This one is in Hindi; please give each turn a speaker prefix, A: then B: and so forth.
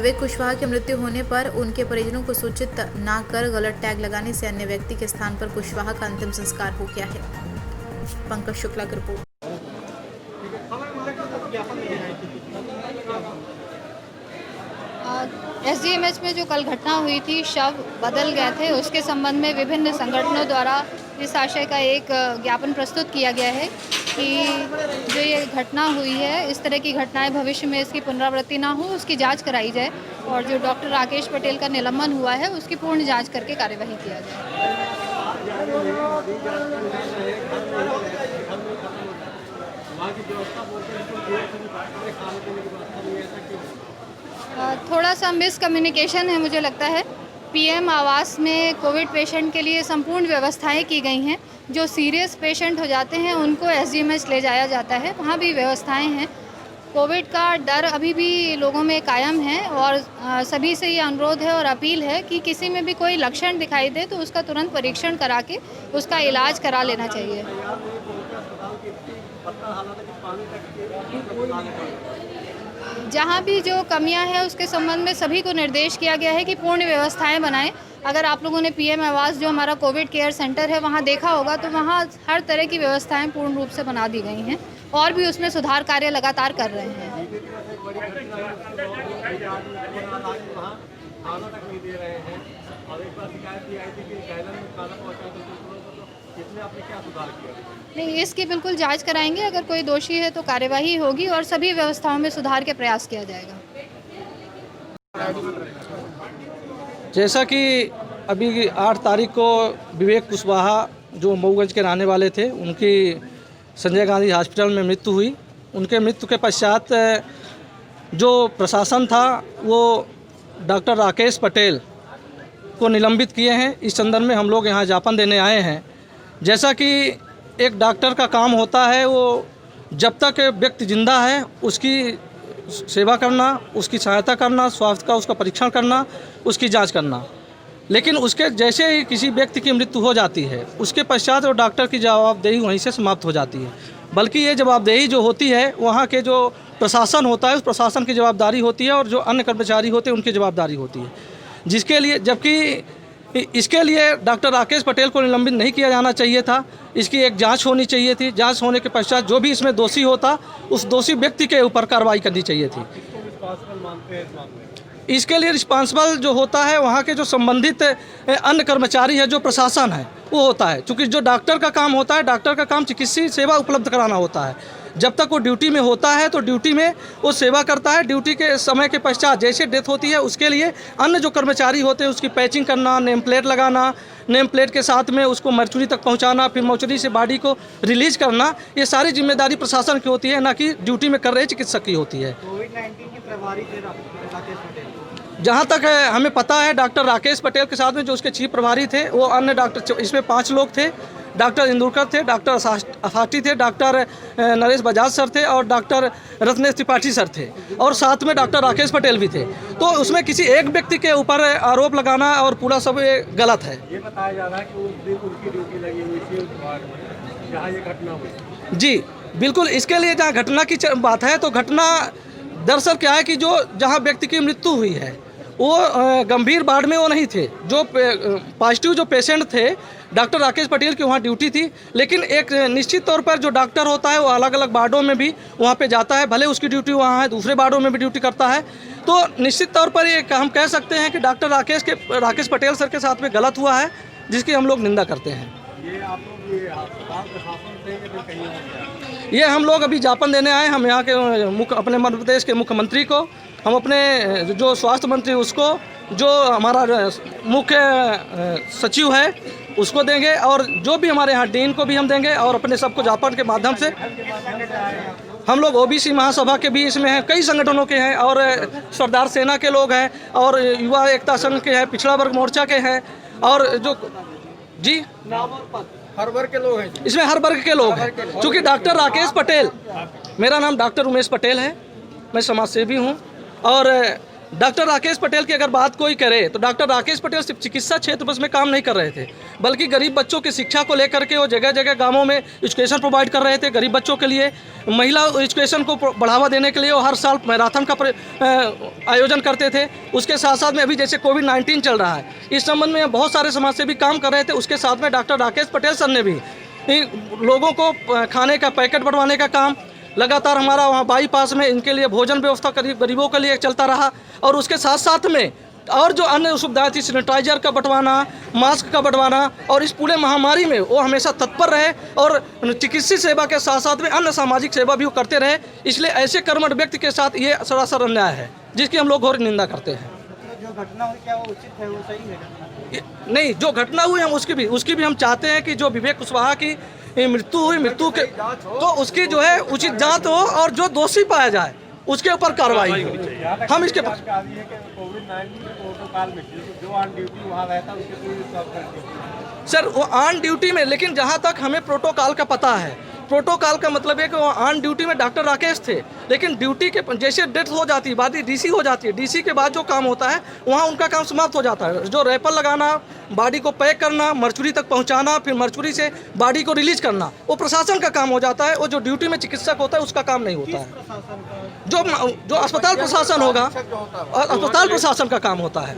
A: विवेक कुशवाहा की मृत्यु होने पर उनके परिजनों को सूचित न कर गलत टैग लगाने से अन्य व्यक्ति के स्थान पर कुशवाहा का अंतिम संस्कार हो गया है। पंकज शुक्ला की रिपोर्ट।
B: एसडीएमएच में जो कल घटना हुई थी, शव बदल गए थे, उसके संबंध में विभिन्न संगठनों द्वारा इस आशय का एक ज्ञापन प्रस्तुत किया गया है कि जो ये घटना हुई है, इस तरह की घटनाएं भविष्य में इसकी पुनरावृत्ति ना हो, उसकी जांच कराई जाए और जो डॉक्टर राकेश पटेल का निलंबन हुआ है उसकी पूर्ण जांच करके कार्यवाही किया जाए। थोड़ा सा मिसकम्युनिकेशन है मुझे लगता है। पीएम आवास में कोविड पेशेंट के लिए संपूर्ण व्यवस्थाएं की गई हैं। जो सीरियस पेशेंट हो जाते हैं उनको एसडीएमएच ले जाया जाता है, वहाँ भी व्यवस्थाएं हैं। कोविड का डर अभी भी लोगों में कायम है और सभी से ये अनुरोध है और अपील है कि किसी में भी कोई लक्षण दिखाई दे तो उसका तुरंत परीक्षण करा के उसका इलाज करा लेना चाहिए। जहाँ भी जो कमियां हैं उसके संबंध में सभी को निर्देश किया गया है कि पूर्ण व्यवस्थाएं बनाएं। अगर आप लोगों ने पीएम आवास जो हमारा कोविड केयर सेंटर है वहाँ देखा होगा तो वहाँ हर तरह की व्यवस्थाएं पूर्ण रूप से बना दी गई हैं और भी उसमें सुधार कार्य लगातार कर रहे हैं। नहीं, इसकी बिल्कुल जांच कराएंगे। अगर कोई दोषी है तो कार्यवाही होगी और सभी व्यवस्थाओं में सुधार के प्रयास किया जाएगा।
C: जैसा कि अभी 8 तारीख को विवेक कुशवाहा जो मऊगंज के रहने वाले थे, उनकी संजय गांधी हॉस्पिटल में मृत्यु हुई। उनके मृत्यु के पश्चात जो प्रशासन था वो डॉक्टर राकेश पटेल को निलंबित किए हैं। इस संदर्भ में हम लोग यहाँ ज्ञापन देने आए हैं। जैसा कि एक डॉक्टर का काम होता है, वो जब तक व्यक्ति जिंदा है उसकी सेवा करना, उसकी सहायता करना, स्वास्थ्य का उसका परीक्षण करना, उसकी जांच करना। लेकिन उसके जैसे ही किसी व्यक्ति की मृत्यु हो जाती है उसके पश्चात वो डॉक्टर की जवाबदेही वहीं से समाप्त हो जाती है। बल्कि ये जवाबदेही जो होती है वहाँ के जो प्रशासन होता है उस प्रशासन की जवाबदारी होती है और जो अन्य कर्मचारी होते हैं उनकी जवाबदारी होती है। जिसके लिए जबकि इसके लिए डॉक्टर राकेश पटेल को निलंबित नहीं किया जाना चाहिए था। इसकी एक जांच होनी चाहिए थी। जांच होने के पश्चात जो भी इसमें दोषी होता उस दोषी व्यक्ति के ऊपर कार्रवाई करनी चाहिए थी। इसके लिए रिस्पांसिबल जो होता है वहाँ के जो संबंधित अन्य कर्मचारी है, जो प्रशासन है, वो होता है। क्योंकि जो डॉक्टर का काम होता है, डॉक्टर का काम चिकित्सीय सेवा उपलब्ध कराना होता है। जब तक वो ड्यूटी में होता है तो ड्यूटी में वो सेवा करता है। ड्यूटी के समय के पश्चात जैसे डेथ होती है उसके लिए अन्य जो कर्मचारी होते हैं उसकी पैचिंग करना, नेम प्लेट लगाना, नेम प्लेट के साथ में उसको मर्चुरी तक पहुंचाना, फिर मर्चुरी से बॉडी को रिलीज करना, ये सारी जिम्मेदारी प्रशासन की होती है, ना कि ड्यूटी में कर रहे चिकित्सक की होती है।
D: कोविड-19 के प्रभारी थे राकेश पटेल।
C: जहाँ तक हमें पता है डॉक्टर राकेश पटेल के साथ में जो उसके चीफ प्रभारी थे वो अन्य डॉक्टर, इसमें 5 लोग थे। डॉक्टर इंदुरकर थे, डॉक्टर अफाटी थे, डॉक्टर नरेश बजाज सर थे और डॉक्टर रत्नेश त्रिपाठी सर थे और साथ में डॉक्टर राकेश पटेल भी थे। तो उसमें किसी एक व्यक्ति के ऊपर आरोप लगाना और पूरा सब गलत है।
D: ये बताया जा रहा है कि उस दिन उनकी ड्यूटी लगी हुई थी उस वार्ड में जहाँ ये घटना हुई।
C: जी बिल्कुल। इसके लिए जहाँ घटना की बात है तो घटना दरअसल क्या है कि जो जहाँ व्यक्ति की मृत्यु हुई है वो गंभीर वार्ड में वो नहीं थे। जो पॉजिटिव जो पेशेंट थे, डॉक्टर राकेश पटेल की वहाँ ड्यूटी थी। लेकिन एक निश्चित तौर पर जो डॉक्टर होता है वो अलग अलग वार्डों में भी वहाँ पे जाता है। भले उसकी ड्यूटी वहाँ है, दूसरे वार्डों में भी ड्यूटी करता है। तो निश्चित तौर पर ये हम कह सकते हैं कि डॉक्टर राकेश पटेल सर के साथ में गलत हुआ है, जिसकी हम लोग निंदा करते हैं। ये हम लोग अभी ज्ञापन देने आए। हम यहाँ के अपने मध्य प्रदेश के मुख्यमंत्री को, हम अपने जो स्वास्थ्य मंत्री उसको, जो हमारा मुख्य सचिव है उसको देंगे और जो भी हमारे यहाँ डीन को भी हम देंगे और अपने सबको ज्ञापन के माध्यम से हम लोग ओबीसी महासभा के भी इसमें हैं, कई संगठनों के हैं और सरदार सेना के लोग हैं और युवा एकता संघ के हैं, पिछड़ा वर्ग मोर्चा के हैं और जो जी
D: हर वर्ग के लोग हैं
C: इसमें, हर वर्ग के लोग हैं। क्योंकि डॉक्टर राकेश पटेल, मेरा नाम डॉक्टर उमेश पटेल है, मैं समाज सेवी हूँ और डॉक्टर राकेश पटेल की अगर बात कोई करे तो डॉक्टर राकेश पटेल सिर्फ चिकित्सा क्षेत्र बस में काम नहीं कर रहे थे, बल्कि गरीब बच्चों की शिक्षा को लेकर के वो जगह जगह गांवों में एजुकेशन प्रोवाइड कर रहे थे गरीब बच्चों के लिए। महिला एजुकेशन को बढ़ावा देने के लिए वो हर साल मैराथन का आयोजन करते थे। उसके साथ साथ में अभी जैसे कोविड-19 चल रहा है, इस संबंध में बहुत सारे समाज सेवी काम कर रहे थे। उसके साथ में डॉक्टर राकेश पटेल सर ने भी लोगों को खाने का पैकेट बढ़वाने का काम लगातार हमारा वहाँ बाईपास में इनके लिए भोजन व्यवस्था गरीबों के लिए चलता रहा। और उसके साथ साथ में और जो अन्य सुविधाएं थी, सैनिटाइजर का बंटवाना, मास्क का बंटवाना, और इस पूरे महामारी में वो हमेशा तत्पर रहे और चिकित्सीय सेवा के साथ साथ में अन्य सामाजिक सेवा भी वो करते रहे। इसलिए ऐसे कर्मठ व्यक्ति के साथ ये सरासर अन्याय है, जिसकी हम लोग घोर निंदा करते हैं।
D: जो घटना हुई क्या वो उचित है, वो सही है?
C: नहीं, जो घटना हुई हम उसकी भी हम चाहते हैं कि जो विवेक कुशवाहा की मृत्यु हुई, मृत्यु के तो उसकी जो है उचित जांच हो और जो दोषी पाया जाए उसके ऊपर कार्रवाई हो। हम इसके
D: कोविड-19 प्रोटोकॉल में जो ऑन ड्यूटी वहाँ रहता उसके
C: सर वो ऑन ड्यूटी में, लेकिन जहाँ तक हमें प्रोटोकॉल का पता है, प्रोटोकॉल का मतलब है कि वो ऑन ड्यूटी में डॉक्टर राकेश थे, लेकिन ड्यूटी के जैसे डेथ हो जाती है, बाद डीसी हो जाती है, डीसी के बाद जो काम होता है वहाँ उनका काम समाप्त हो जाता है। जो रैपर लगाना, बॉडी को पैक करना, मर्चुरी तक पहुँचाना, फिर मर्चुरी से बॉडी को रिलीज करना, वो प्रशासन का काम हो जाता है। वो जो ड्यूटी में चिकित्सक होता है उसका काम नहीं होता है। जो अस्पताल प्रशासन होगा, अस्पताल प्रशासन का काम होता है।